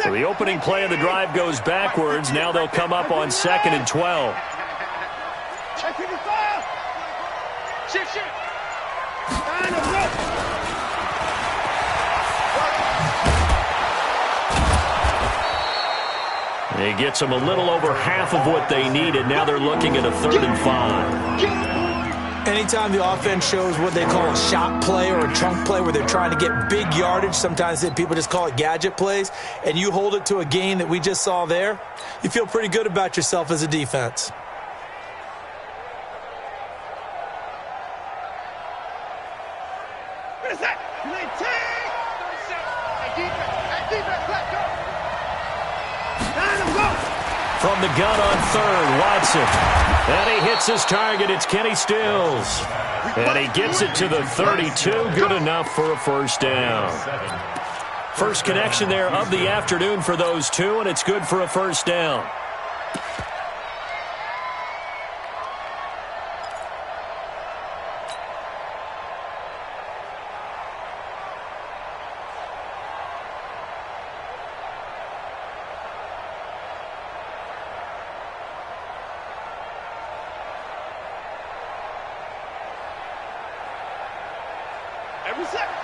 So the opening play of the drive goes backwards. Now they'll come up on 2nd and 12. It gets them a little over half of what they needed. Now they're looking at a 3rd and 5. Anytime the offense shows what they call a shot play or a chunk play where they're trying to get big yardage, sometimes people just call it gadget plays, and you hold it to a gain that we just saw there, you feel pretty good about yourself as a defense. From the gun on 3rd, Watson. And he hits his target. It's Kenny Stills. And he gets it to the 32. Good enough for a 1st down. First connection there of the afternoon for those two, and it's good for a 1st down.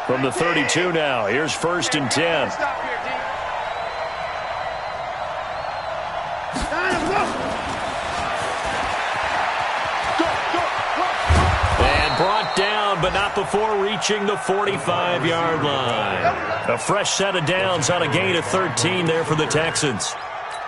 From the 32 now, here's 1st and 10. And brought down, but not before reaching the 45-yard line. A fresh set of downs on a gain of 13 there for the Texans.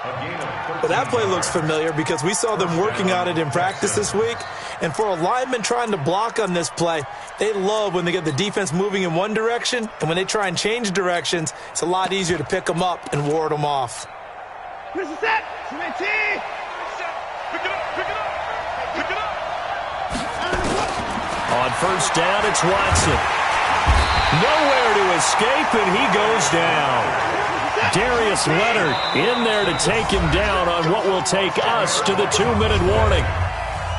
Well, that play looks familiar because we saw them working on it in practice this week. And for a lineman trying to block on this play, they love when they get the defense moving in one direction, and when they try and change directions, it's a lot easier to pick them up and ward them off. On 1st down, it's Watson. Nowhere to escape, and he goes down. Darius Leonard in there to take him down on what will take us to the 2-minute warning.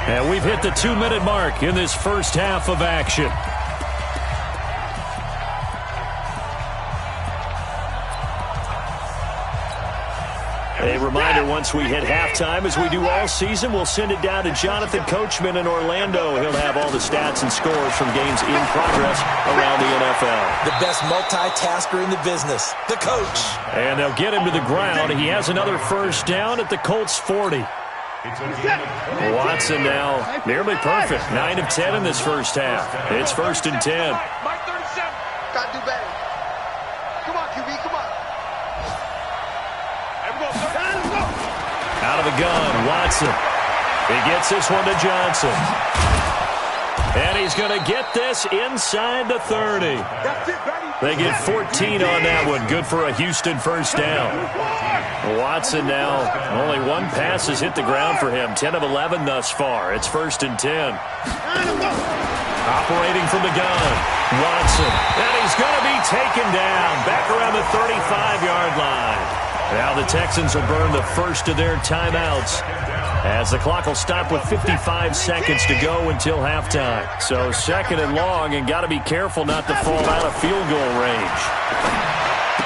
And we've hit the 2-minute mark in this first half of action. A reminder, once we hit halftime, as we do all season, we'll send it down to Jonathan Coachman in Orlando. He'll have all the stats and scores from games in progress around the NFL. The best multitasker in the business, the coach. And they'll get him to the ground. He has another 1st down at the Colts 40. Watson now nearly perfect. 9 of 10 in this first half. It's 1st and 10. Got to do better. Come on, QB, come on. Out of the gun, Watson. He gets this one to Johnson. And he's going to get this inside the 30. They get 14 on that one. Good for a Houston 1st down. Watson now, only one pass has hit the ground for him. 10 of 11 thus far. It's 1st and 10. Operating from the gun, Watson. And he's going to be taken down back around the 35-yard line. Now the Texans will burn the first of their timeouts as the clock will stop with 55 seconds to go until halftime. So 2nd and long, and got to be careful not to fall out of field goal range.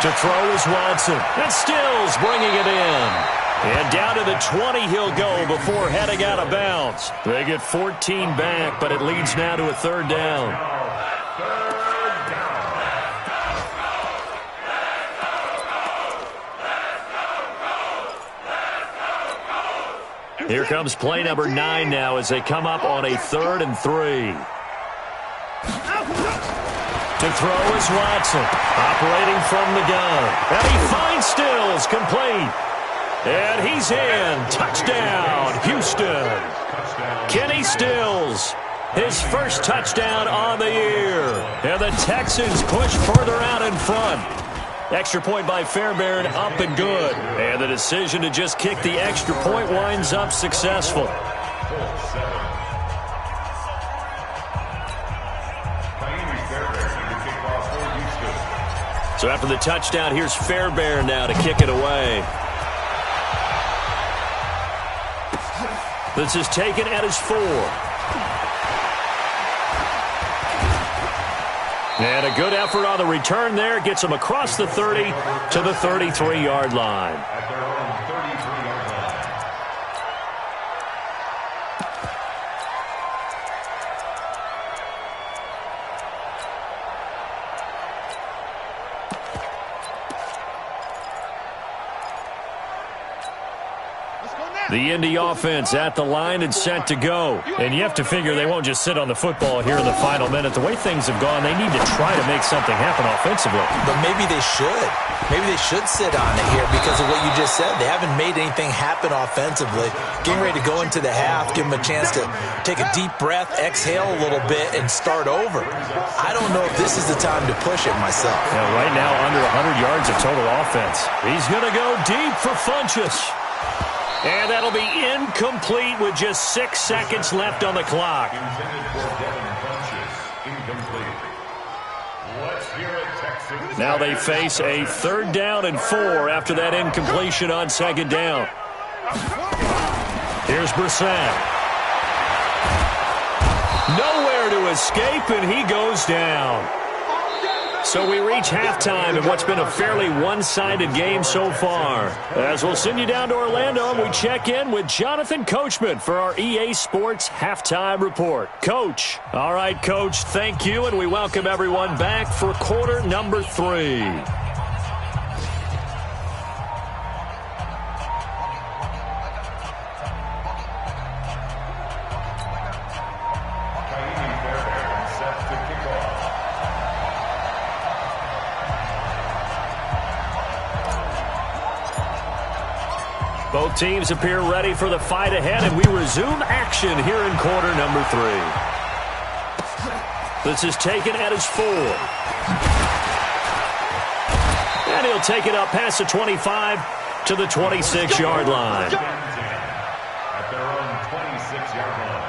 To throw is Watson. And Stills bringing it in. And down to the 20 he'll go before heading out of bounds. They get 14 back, but it leads now to a 3rd down. Here comes play number 9 now as they come up on a 3rd and 3. To throw is Watson, operating from the gun. And he finds Stills, complete. And he's in. Touchdown, Houston. Kenny Stills, his first touchdown on the year. And the Texans push further out in front. Extra point by Fairbairn, up and good. And the decision to just kick the extra point winds up successful. So after the touchdown, here's Fairbairn now to kick it away. This is taken at his 4. And a good effort on the return there. Gets them across the 30 to the 33-yard line. The Indy offense at the line and set to go. And you have to figure they won't just sit on the football here in the final minute. The way things have gone, they need to try to make something happen offensively. But maybe they should. Maybe they should sit on it here because of what you just said. They haven't made anything happen offensively. Getting ready to go into the half, give them a chance to take a deep breath, exhale a little bit, and start over. I don't know if this is the time to push it myself. Yeah, right now, under 100 yards of total offense. He's going to go deep for Funchess. And that'll be incomplete with just 6 seconds left on the clock. Now they face a 3rd down and 4 after that incompletion on 2nd down. Here's Brissett. Nowhere to escape, and he goes down. So we reach halftime in what's been a fairly one-sided game so far. As we'll send you down to Orlando, and we check in with Jonathan Coachman for our EA Sports Halftime Report. Coach. All right, Coach, thank you, and we welcome everyone back for quarter number 3. Both teams appear ready for the fight ahead, and we resume action here in quarter number 3. This is taken at his 4. And he'll take it up past the 25 to the 26-yard line. At their own 26-yard line.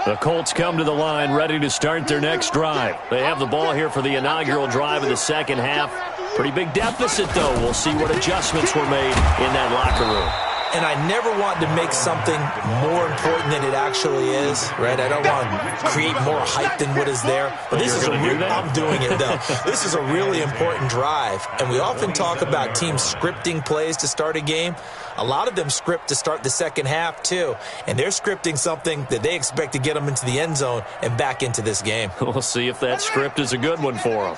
The Colts come to the line ready to start their next drive. They have the ball here for the inaugural drive of the second half. Pretty big deficit, though. We'll see what adjustments were made in that locker room. And I never want to make something more important than it actually is, right? I don't want to create more hype than what is there. But this is I'm doing it, though. This is a really important drive. And we often talk about teams scripting plays to start a game. A lot of them script to start the second half, too. And they're scripting something that they expect to get them into the end zone and back into this game. We'll see if that script is a good one for them.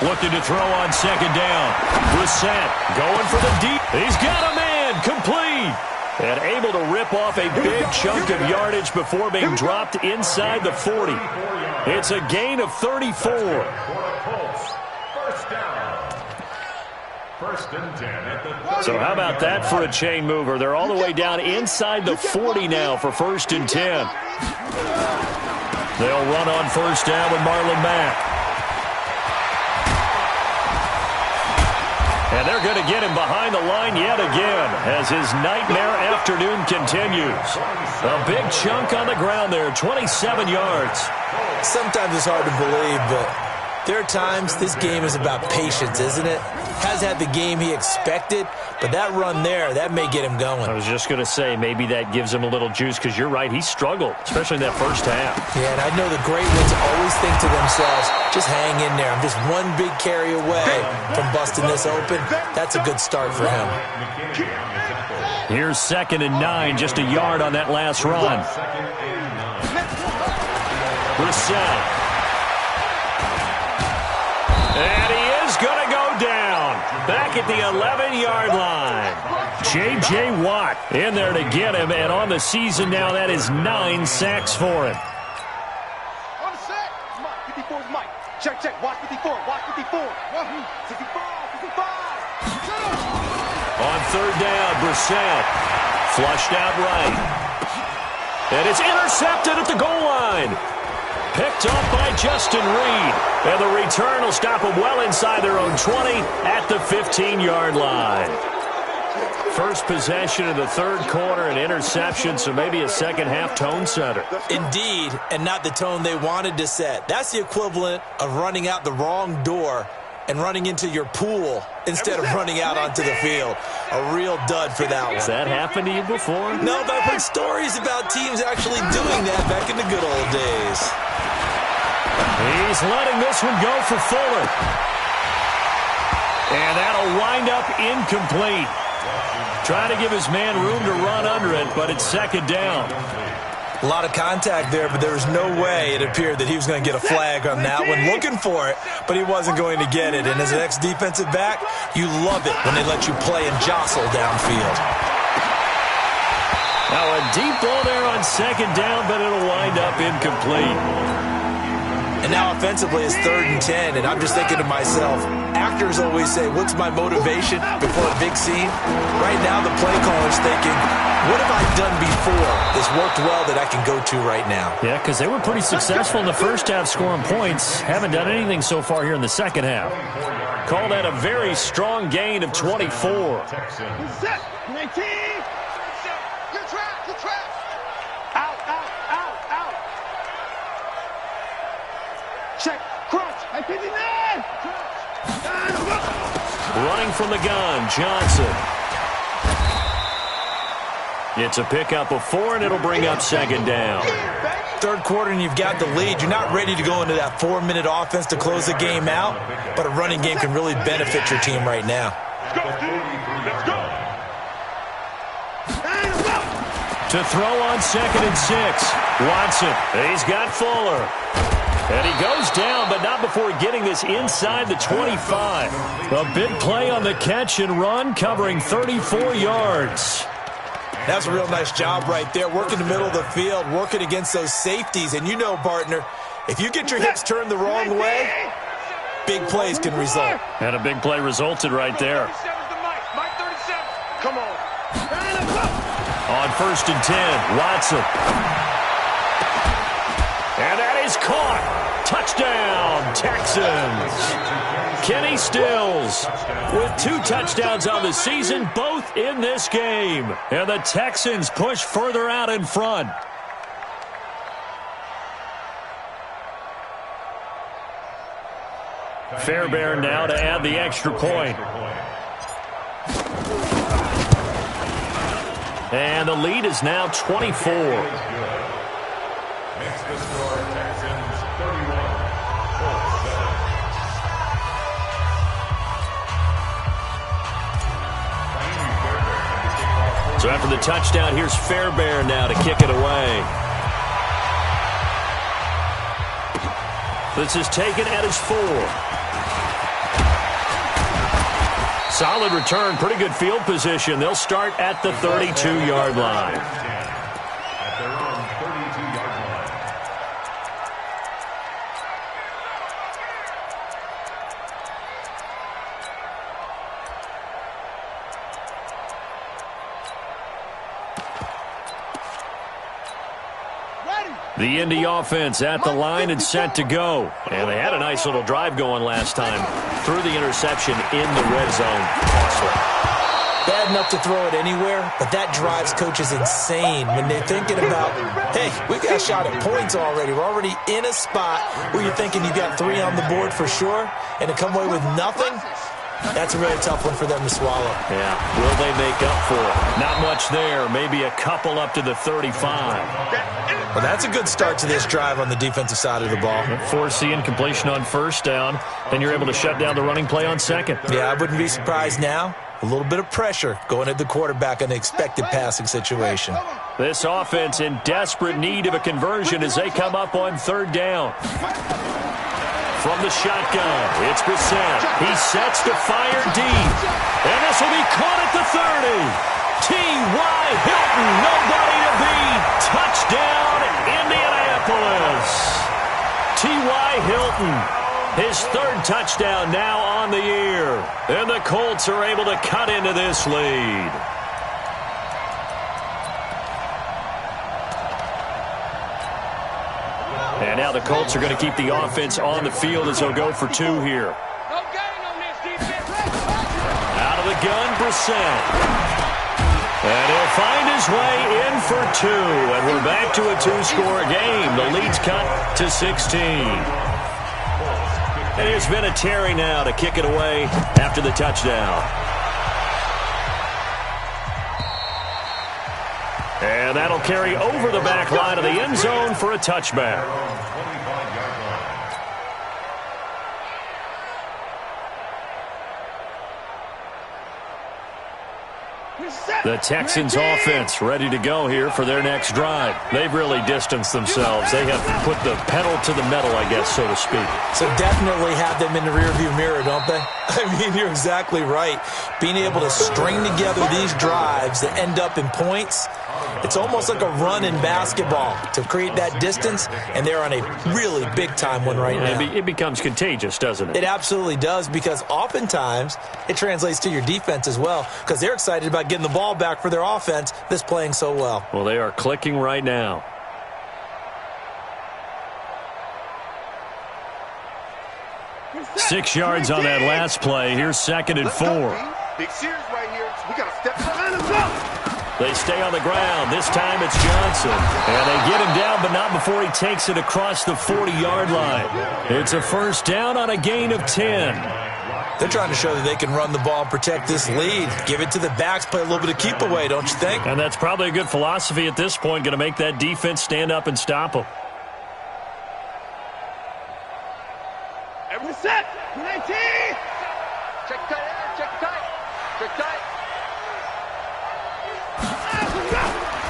Looking to throw on second down. Brissett going for the deep. He's got a man. Complete. And able to rip off a big chunk of yardage before being dropped inside the 40. It's a gain of 34. So how about that for a chain mover? They're all the way down inside the 40 now for 1st and 10. They'll run on 1st down with Marlon Mack. And they're going to get him behind the line yet again as his nightmare afternoon continues. A big chunk on the ground there, 27 yards. Sometimes it's hard to believe, but there are times this game is about patience, isn't it? Has had the game he expected, but that run there, that may get him going. I was just going to say, maybe that gives him a little juice because you're right, he struggled, especially in that first half. Yeah, and I know the great ones always think to themselves, just hang in there. I'm just one big carry away from busting this open. That's a good start for him. Here's 2nd and 9, just a yard on that last run. Brissett. And he is going to go down. Back at the 11-yard line. J.J. Watt in there to get him. And on the season now, that is 9 sacks for him. On the set. Mike, 54 is Mike. Check, check. Watch 54. Watch 54. 65. On 3rd down, Brissett. Flushed out right. And it's intercepted at the goal line. Picked up by Justin Reed. And the return will stop them well inside their own 20 at the 15-yard line. First possession of the third quarter, an interception, so maybe a second-half tone setter. Indeed, and not the tone they wanted to set. That's the equivalent of running out the wrong door and running into your pool instead of running out onto the field. A real dud for that one. Has that happened to you before? No, but I've heard stories about teams actually doing that back in the good old days. He's letting this one go for Fuller. And that'll wind up incomplete. Trying to give his man room to run under it, but it's second down. A lot of contact there, but there was no way it appeared that he was going to get a flag on that one. Looking for it, but he wasn't going to get it. And as an ex-defensive back, you love it when they let you play and jostle downfield. Now a deep ball there on second down, but it'll wind up incomplete. And now offensively it's 3rd and 10, and I'm just thinking to myself, actors always say, what's my motivation before a big scene? Right now the play caller's thinking, what have I done before that's worked well that I can go to right now? Yeah, because they were pretty successful in the first half scoring points. Haven't done anything so far here in the second half. Call that a very strong gain of 24. Set. 19. You're trapped. You're trapped. Out. Check. Crunch. I 59. Running from the gun, Johnson. It's a pickup of 4, and it'll bring up second down. Third quarter, and you've got the lead. You're not ready to go into that 4-minute offense to close the game out, but a running game can really benefit your team right now. Let's go. To throw on 2nd and 6. Watson, he's got Fuller. And he goes down, but not before getting this inside the 25. A big play on the catch and run, covering 34 yards. That's a real nice job right there, working the middle of the field, working against those safeties. And you know, partner, if you get your hips turned the wrong way, big plays can result. And a big play resulted right there. Come on. On 1st and 10, Watson. And that is caught. Touchdown, Texans. Kenny Stills with 2 touchdowns on the season, both in this game. And the Texans push further out in front. Fairbairn now to add the extra point. And the lead is now 24. Makes the score Texans 31. So after the touchdown, here's Fairbairn now to kick it away. This is taken at his 4. Solid return, pretty good field position. They'll start at the 32-yard line. At their own 32-yard line. The Indy offense at the line and set to go. And they had a nice little drive going last time. Threw the interception in the red zone. Bad enough to throw it anywhere, but that drives coaches insane when they're thinking about, hey, we got a shot at points already. We're already in a spot where you're thinking you got 3 on the board for sure, and to come away with nothing, that's a really tough one for them to swallow. Yeah, will they make up for it? Not much there. Maybe a couple up to the 35. Well, that's a good start to this drive on the defensive side of the ball. Force the incompletion on 1st down, then you're able to shut down the running play on 2nd. Yeah, I wouldn't be surprised now. A little bit of pressure going at the quarterback on the expected passing situation. This offense in desperate need of a conversion as they come up on 3rd down. From the shotgun, it's Brissett. He sets to fire deep. And this will be caught at the 30. T.Y. Hilton, nobody to beat. Touchdown, Indianapolis. T.Y. Hilton, his 3rd touchdown now on the year. And the Colts are able to cut into this lead. And now the Colts are going to keep the offense on the field as they'll go for 2 here. No gain on this defense. Out of the gun, Brissett. And he'll find his way in for 2. And we're back to a 2-score game. The lead's cut to 16. And it's been a Terry now to kick it away after the touchdown. And that'll carry over the back line of the end zone for a touchback. The Texans offense ready to go here for their next drive. They've really distanced themselves. They have put the pedal to the metal, I guess, so to speak. So definitely have them in the rearview mirror, don't they? I mean, you're exactly right. Being able to string together these drives that end up in points, it's almost like a run in basketball to create that distance, and they're on a really big-time one right now. It becomes contagious, doesn't it? It absolutely does, because oftentimes it translates to your defense as well, because they're excited about getting the ball back for their offense that's playing so well. Well, they are clicking right now. Six yards on that last play. Here's 2nd and 4. Big series right here. We got to step up. They stay on the ground. This time it's Johnson. And they get him down, but not before he takes it across the 40-yard line. It's a first down on a gain of 10. They're trying to show that they can run the ball and protect this lead. Give it to the backs, play a little bit of keep away, don't you think? And that's probably a good philosophy at this point, going to make that defense stand up and stop them. Every set. 19. Check tight. Check tight. Check tight.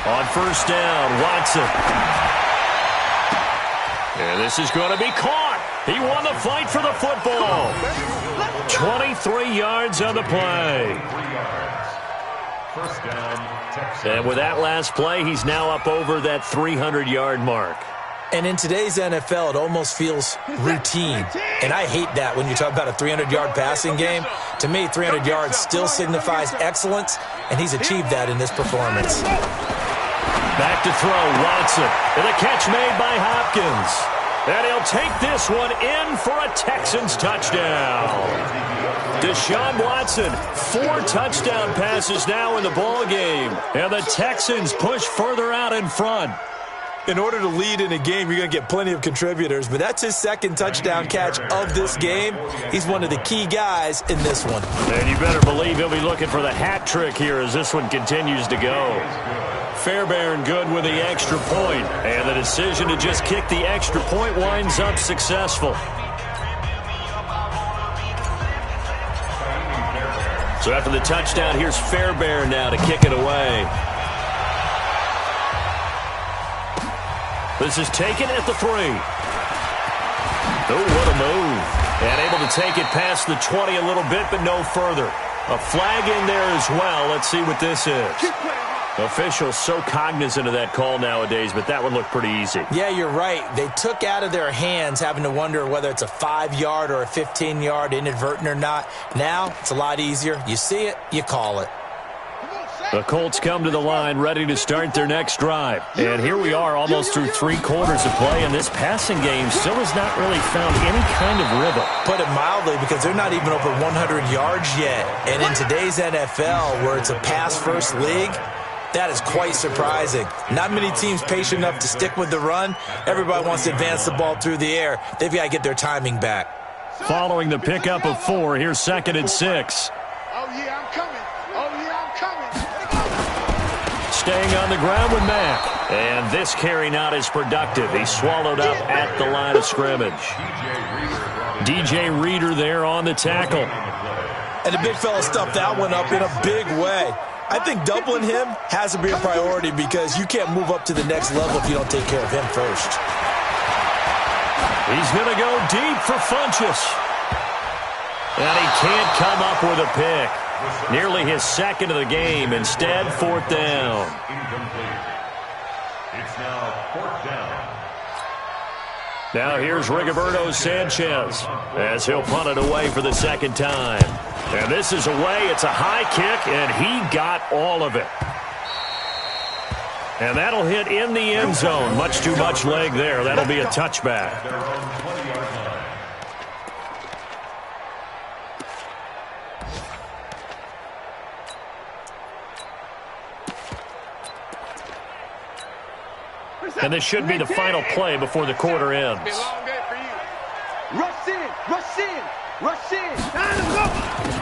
On first down, Watson. And this is going to be caught. He won the fight for the football. 23 yards on the play. First down, Texans. And with that last play, he's now up over that 300-yard mark. And in today's NFL, it almost feels routine. And I hate that when you talk about a 300-yard passing game. To me, 300 yards still signifies excellence, and he's achieved that in this performance. Back to throw, Watson. And a catch made by Hopkins. And he'll take this one in for a Texans touchdown. Deshaun Watson, 4 touchdown passes now in the ball game. And the Texans push further out in front. In order to lead in a game, you're going to get plenty of contributors, but that's his 2nd touchdown catch of this game. He's one of the key guys in this one. And you better believe he'll be looking for the hat trick here as this one continues to go. Fairbairn good with the extra point, and the decision to just kick the extra point winds up successful. So after the touchdown, here's Fairbairn now to kick it away. This is taken at the 3. Oh, what a move. And able to take it past the 20 a little bit, but no further. A flag in there as well. Let's see what this is. Officials so cognizant of that call nowadays, but that one looked pretty easy. Yeah, you're right. They took out of their hands having to wonder whether it's a 5-yard or a 15-yard inadvertent or not. Now, it's a lot easier. You see it, you call it. The Colts come to the line ready to start their next drive. And here we are almost through 3 quarters of play, and this passing game still has not really found any kind of rhythm. Put it mildly, because they're not even over 100 yards yet. And in today's NFL, where it's a pass-first league, that is quite surprising. Not many teams patient enough to stick with the run. Everybody wants to advance the ball through the air. They've got to get their timing back. Following the pickup of 4, here's 2nd and 6. Oh, yeah, I'm coming. Oh, yeah, I'm coming. Staying on the ground with Mack. And this carry not as productive. He's swallowed up at the line of scrimmage. DJ Reader there on the tackle. And the big fella stuffed that one up in a big way. I think doubling him has to be a priority, because you can't move up to the next level if you don't take care of him first. He's going to go deep for Funchess. And he can't come up with a pick. Nearly his 2nd of the game. Instead, 4th down. Incomplete. It's now 4th down. Now here's Rigoberto Sanchez as he'll punt it away for the 2nd time. And this is away. It's a high kick, and he got all of it. And that'll hit in the end zone. Much too much leg there. That'll be a touchback. Their own 20-yard line. And this should be the final play before the quarter ends. Rush in, rush in, rush in.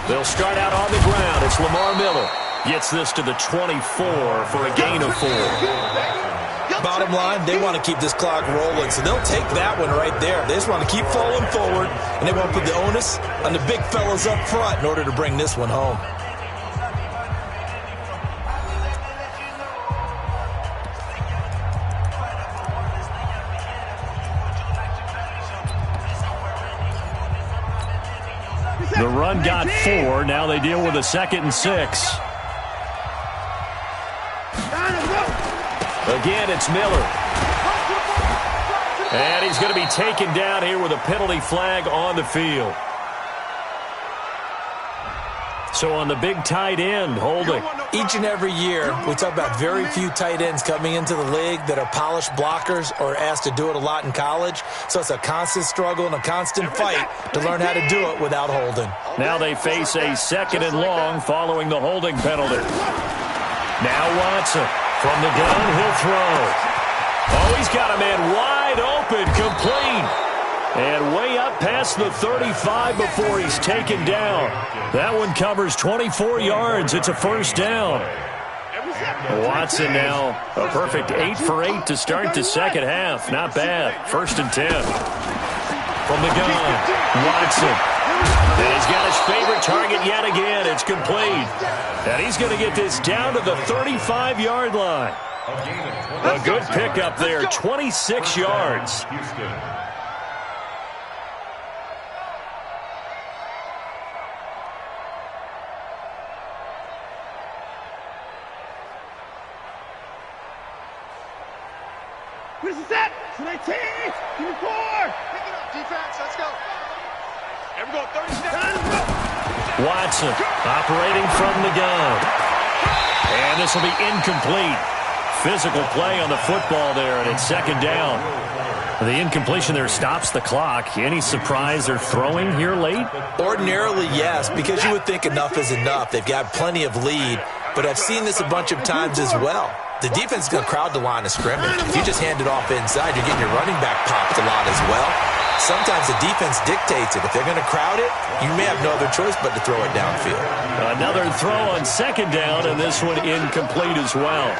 They'll start out on the ground. It's Lamar Miller. Gets this to the 24 for a gain of 4. Bottom line, they want to keep this clock rolling, so they'll take that one right there. They just want to keep falling forward, and they want to put the onus on the big fellas up front in order to bring this one home. The run got 4. Now they deal with a 2nd and 6. Again, it's Miller. And he's going to be taken down here with a penalty flag on the field. So on the big tight end, holding. Each and every year, we talk about very few tight ends coming into the league that are polished blockers or asked to do it a lot in college. So it's a constant struggle and a constant fight to learn how to do it without holding. Now they face a 2nd and long following the holding penalty. Now Watson. From the gun, he'll throw. Oh, he's got a man wide open, complete. And way up past the 35 before he's taken down. That one covers 24 yards. It's a first down. Watson now a perfect 8 for 8 to start the second half. Not bad. 1st and 10. From the gun, Watson. And he's got his favorite target yet again. It's complete. And he's going to get this down to the 35-yard line. A good pickup there, 26 yards. What is that? 19! Give me 4! Pick it up, defense. Let's go. Here we go, 30 seconds. Watson operating from the gun. And this will be incomplete. Physical play on the football there, and it's 2nd down. The incompletion there stops the clock. Any surprise they're throwing here late? Ordinarily, yes, because you would think enough is enough. They've got plenty of lead, but I've seen this a bunch of times as well. The defense is going to crowd the line of scrimmage. If you just hand it off inside, you're getting your running back popped a lot as well. Sometimes the defense dictates it. If they're going to crowd it, you may have no other choice but to throw it downfield. Another throw on 2nd down, and this one incomplete as well.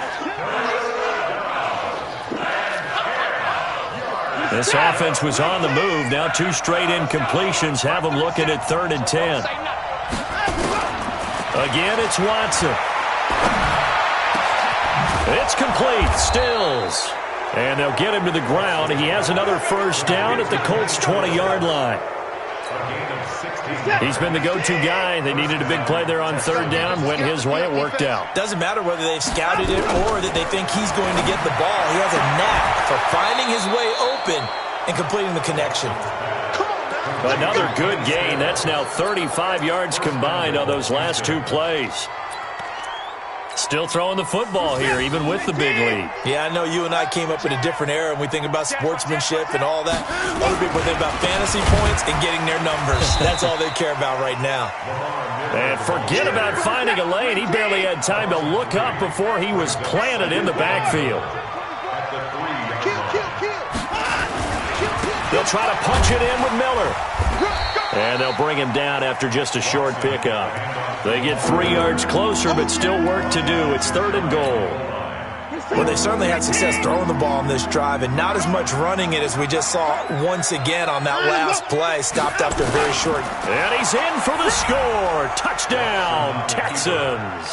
This offense was on the move. Now 2 straight incompletions have them looking at 3rd and 10. Again, it's Watson. It's complete. Stills. And they'll get him to the ground. He has another first down at the Colts' 20-yard line. He's been the go-to guy. They needed a big play there on 3rd down. Went his way. It worked out. Doesn't matter whether they've scouted it or that they think he's going to get the ball. He has a knack for finding his way open and completing the connection. Another good gain. That's now 35 yards combined on those last 2 plays. Still throwing the football here, even with the big lead. Yeah, I know you and I came up in a different era, and we think about sportsmanship and all that. Other people think about fantasy points and getting their numbers. That's all they care about right now. And forget about finding a lane. He barely had time to look up before he was planted in the backfield. They'll try to punch it in with Miller. And they'll bring him down after just a short pickup. They get 3 yards closer, but still work to do. It's 3rd and goal. Well, they certainly had success throwing the ball on this drive, and not as much running it as we just saw once again on that last play. Stopped after very short. And he's in for the score. Touchdown, Texans.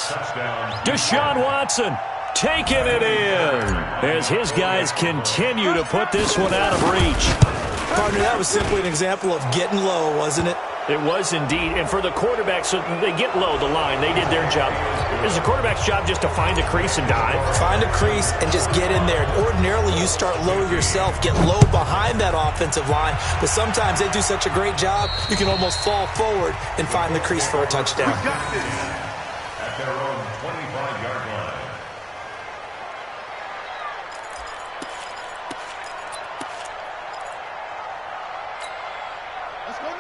Deshaun Watson taking it in as his guys continue to put this one out of reach. Partner, that was simply an example of getting low, wasn't it? It was indeed. And for the quarterback, so they get low the line. They did their job. Is the quarterback's job just to find a crease and dive? Find a crease and just get in there. And ordinarily, you start low yourself, get low behind that offensive line. But sometimes they do such a great job, you can almost fall forward and find the crease for a touchdown. At their own 25-yard line.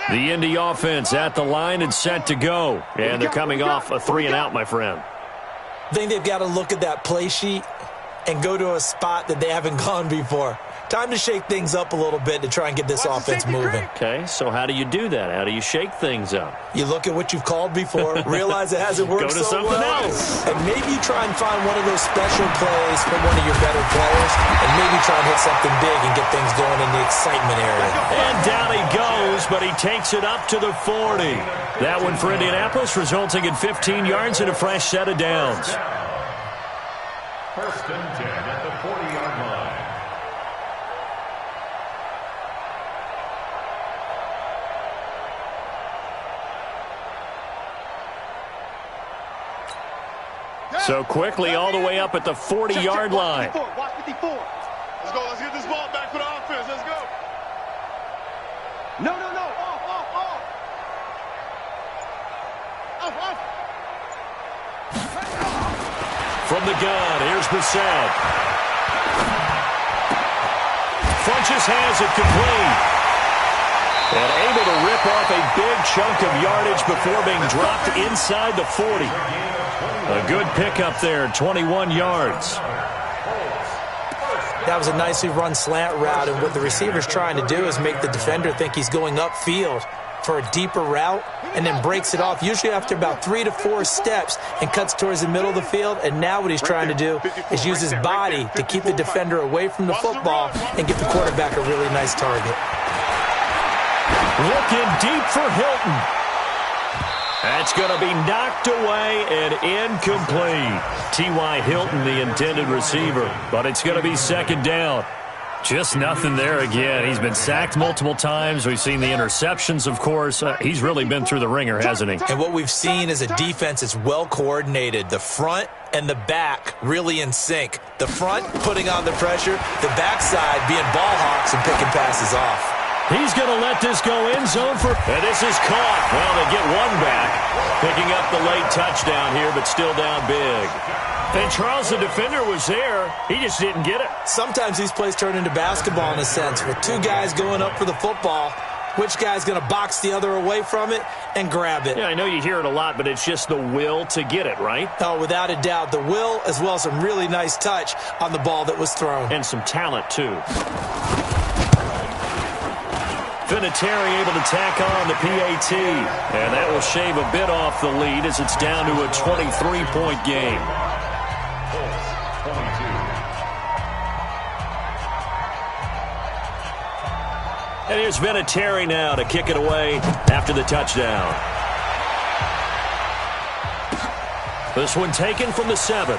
The Indy offense at the line and set to go. And they're coming off a 3-and-out, my friend. I think they've got to look at that play sheet and go to a spot that they haven't gone before. Time to shake things up a little bit to try and get this offense moving. Okay, so how do you do that? How do you shake things up? You look at what you've called before, realize it hasn't worked Go to so something well, else. and maybe you try and find one of those special plays from one of your better players, and maybe try and hit something big and get things going in the excitement area. And down he goes, but he takes it up to the 40. That one for Indianapolis, resulting in 15 yards and a fresh set of downs. First and 10 at the 40-yard line. So quickly all the way up at the 40-yard line. Watch 54. Let's go. Let's get this ball back for the offense. Let's go. No. Off. From the gun, here's Brissett. Funches has it complete. And able to rip off a big chunk of yardage before being dropped inside the 40. A good pickup there, 21 yards. That was a nicely run slant route, and what the receiver's trying to do is make the defender think he's going upfield for a deeper route, and then breaks it off, usually after about 3 to 4 steps, and cuts towards the middle of the field. And now what he's trying to do is use his body to keep the defender away from the football and give the quarterback a really nice target. Looking deep for Hilton. That's going to be knocked away and incomplete. T.Y. Hilton, the intended receiver, but it's going to be second down. Just nothing there again. He's been sacked multiple times. We've seen the interceptions, of course. He's really been through the ringer, hasn't he? And what we've seen is a defense that's well coordinated. The front and the back really in sync. The front putting on the pressure, the backside being ball hawks and picking passes off. He's going to let this go end zone for... And this is caught. Well, they get one back. Picking up the late touchdown here, but still down big. And Charles, the defender, was there. He just didn't get it. Sometimes these plays turn into basketball in a sense, with two guys going up for the football. Which guy's going to box the other away from it and grab it? Yeah, I know you hear it a lot, but it's just the will to get it, right? Oh, without a doubt. The will, as well as some really nice touch on the ball that was thrown. And some talent, too. Vinatieri able to tack on the PAT. And that will shave a bit off the lead as it's down to a 23-point game. And here's Vinatieri now to kick it away after the touchdown. This one taken from the 7.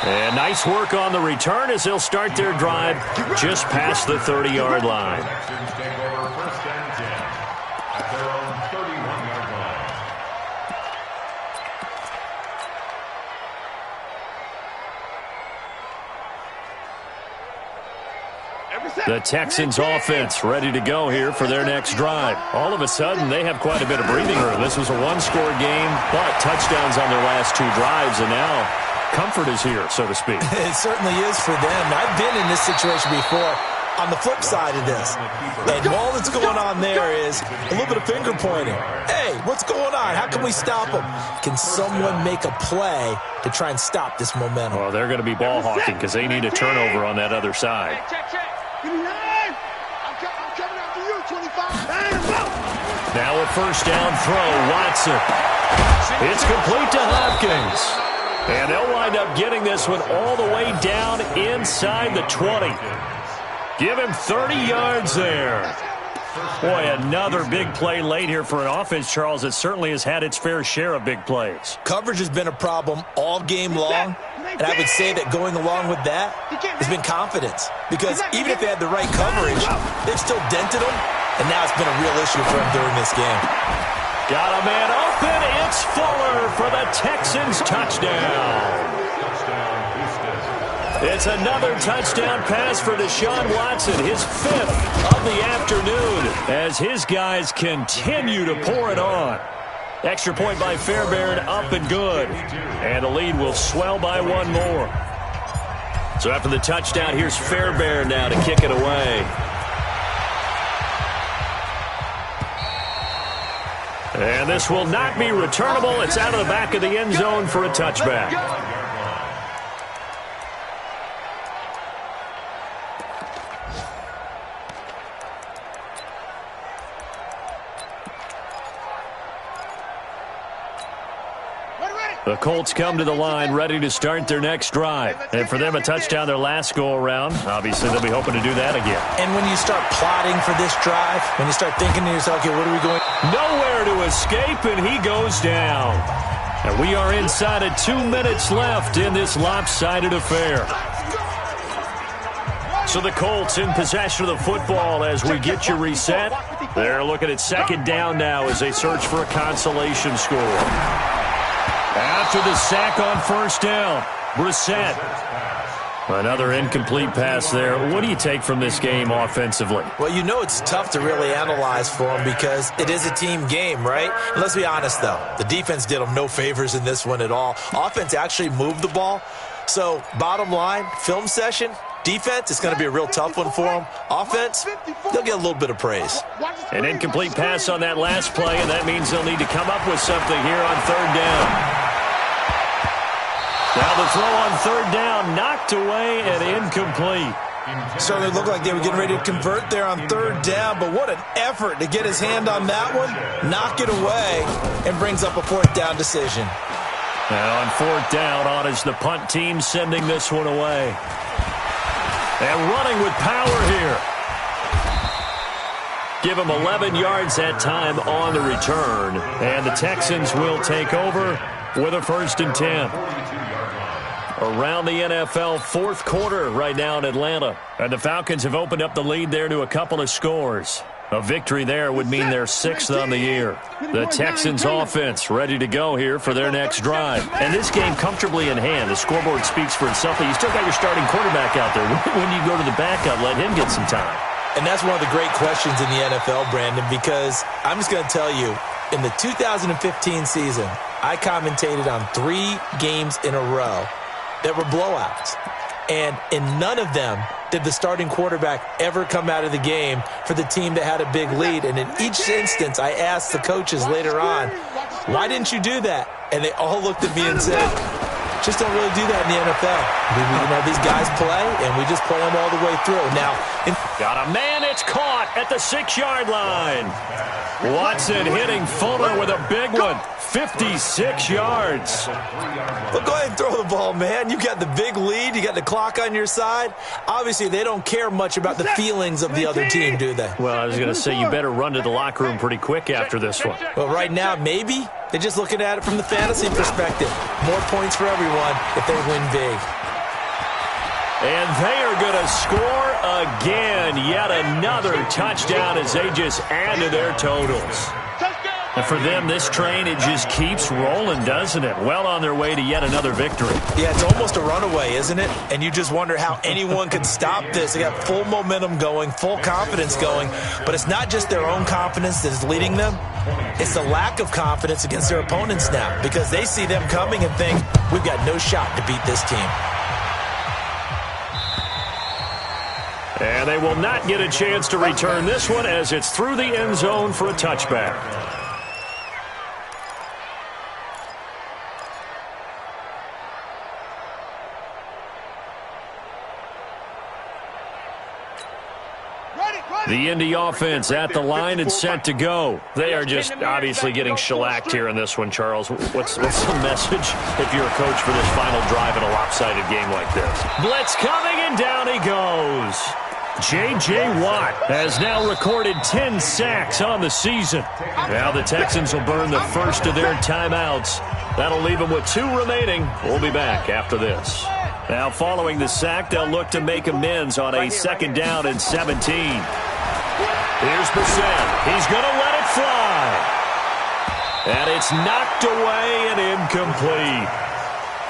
And nice work on the return as they'll start their drive just past the 30-yard line. Texans take over first and 10 at their own 31-yard line. The Texans offense ready to go here for their next drive. All of a sudden, they have quite a bit of breathing room. This was a one-score game, but touchdowns on their last 2 drives, and now comfort is here, so to speak. It certainly is for them. I've been in this situation before on the flip side of this. And all that's going on there is a little bit of finger pointing. Hey, what's going on? How can we stop them? Can someone make a play to try and stop this momentum? Well, they're going to be ball hawking because they need a turnover on that other side. Check. Give me 9. I'm coming after you, 25. Now a first down throw, Watson. It's complete to Hopkins. And they'll wind up getting this one all the way down inside the 20. Give him 30 yards there. Boy, another big play late here for an offense, Charles, that certainly has had its fair share of big plays. Coverage has been a problem all game long, and I would say that going along with that has been confidence. Because even if they had the right coverage, they've still dented them, and now it's been a real issue for them during this game. Got a man open. It's Fuller for the Texans touchdown. It's another touchdown pass for Deshaun Watson, his 5th of the afternoon, as his guys continue to pour it on. Extra point by Fairbairn, up and good. And the lead will swell by 1 more. So after the touchdown, here's Fairbairn now to kick it away. And this will not be returnable. It's out of the back of the end zone for a touchback. The Colts come to the line ready to start their next drive. And for them, a touchdown their last go-around. Obviously, they'll be hoping to do that again. And when you start plotting for this drive, when you start thinking to yourself, okay, what are we going? Nowhere to escape, and he goes down. And we are inside of 2 minutes left in this lopsided affair. So the Colts in possession of the football as we get you reset. They're looking at second down now as they search for a consolation score. After the sack on first down, Brissett. Another incomplete pass there. What do you take from this game offensively? Well, you know it's tough to really analyze for them because it is a team game, right? And let's be honest, though. The defense did them no favors in this one at all. Offense actually moved the ball. So, bottom line, film session, defense, it's going to be a real tough one for them. Offense, they'll get a little bit of praise. An incomplete pass on that last play, and that means they'll need to come up with something here on third down. Now the throw on third down, knocked away and incomplete. Certainly looked like they were getting ready to convert there on third down, but what an effort to get his hand on that one, knock it away, and brings up a fourth down decision. Now on fourth down, on is the punt team sending this one away. And running with power here. Give him 11 yards that time on the return. And the Texans will take over with a 1st and 10. Around the NFL, fourth quarter right now in Atlanta. And the Falcons have opened up the lead there to a couple of scores. A victory there would mean they're 6th on the year. The Texans offense ready to go here for their next drive. And this game comfortably in hand. The scoreboard speaks for itself, but you still got your starting quarterback out there. When you go to the backup, let him get some time. And that's one of the great questions in the NFL, Brandon, because I'm just going to tell you, in the 2015 season, I commentated on 3 games in a row that were blowouts. And in none of them did the starting quarterback ever come out of the game for the team that had a big lead. And in each instance, I asked the coaches later on, why didn't you do that? And they all looked at me and said, just don't really do that in the NFL. These guys play, and we just play them all the way through. Now, got a man, it's caught at the 6-yard line. Watson hitting Fuller with a big one. 56 yards. Well, go ahead and throw the ball, man. You got the big lead. You got the clock on your side. Obviously, they don't care much about the feelings of the other team, do they? Well, I was going to say you better run to the locker room pretty quick after this one. Well, right now, maybe. They're just looking at it from the fantasy perspective. More points for everyone if they win big. And they are going to score again. Yet another touchdown as they just add to their totals. And for them, this train, it just keeps rolling, doesn't it? Well on their way to yet another victory. Yeah, it's almost a runaway, isn't it? And you just wonder how anyone could stop this. They got full momentum going, full confidence going. But it's not just their own confidence that is leading them. It's the lack of confidence against their opponents now because they see them coming and think, we've got no shot to beat this team. And they will not get a chance to return this one as it's through the end zone for a touchback. The Indy offense at the line and set to go. They are just obviously getting shellacked here in this one, Charles. What's the message if you're a coach for this final drive in a lopsided game like this? Blitz coming, and down he goes. J.J. Watt has now recorded 10 sacks on the season. Now the Texans will burn the first of their timeouts. That'll leave them with 2 remaining. We'll be back after this. Now following the sack, they'll look to make amends on a 2nd down and 17. Here's Brissett. He's going to let it fly. And it's knocked away and incomplete.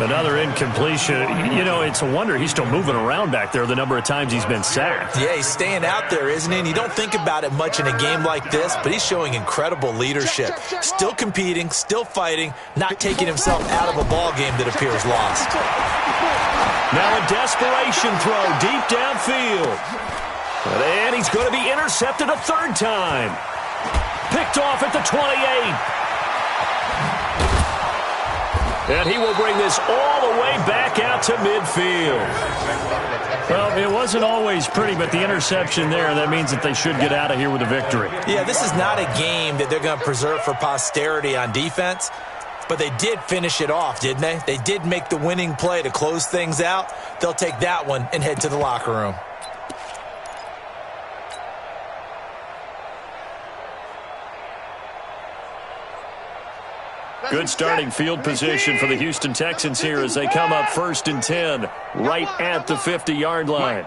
Another incompletion. You know, it's a wonder he's still moving around back there the number of times he's been sacked. Yeah, he's staying out there, isn't he? And you don't think about it much in a game like this, but he's showing incredible leadership. Still competing, still fighting, not taking himself out of a ball game that appears lost. Now a desperation throw deep downfield. And he's going to be intercepted a 3rd time. Picked off at the 28. And he will bring this all the way back out to midfield. Well, it wasn't always pretty, but the interception there, that means that they should get out of here with a victory. Yeah, this is not a game that they're going to preserve for posterity on defense. But they did finish it off, didn't they? They did make the winning play to close things out. They'll take that one and head to the locker room. Good starting field position for the Houston Texans here as they come up 1st and 10, right at the 50-yard line.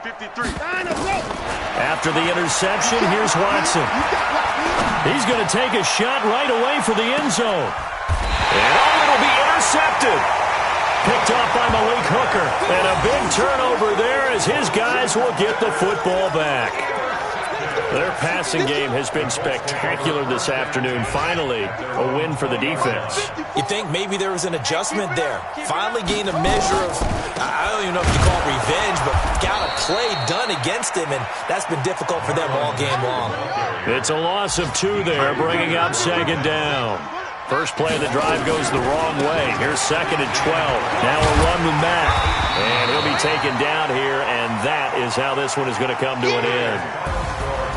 After the interception, here's Watson. He's going to take a shot right away for the end zone. And it'll be intercepted. Picked off by Malik Hooker. And a big turnover there as his guys will get the football back. Their passing game has been spectacular this afternoon. Finally, a win for the defense. You think maybe there was an adjustment there. Finally gained a measure of, I don't even know if you call it revenge, but got a play done against him, and that's been difficult for them all game long. It's a loss of 2 there, bringing up 2nd down. First play of the drive goes the wrong way. Here's 2nd and 12. Now a run with Matt. And he'll be taken down here, and that is how this one is going to come to an end.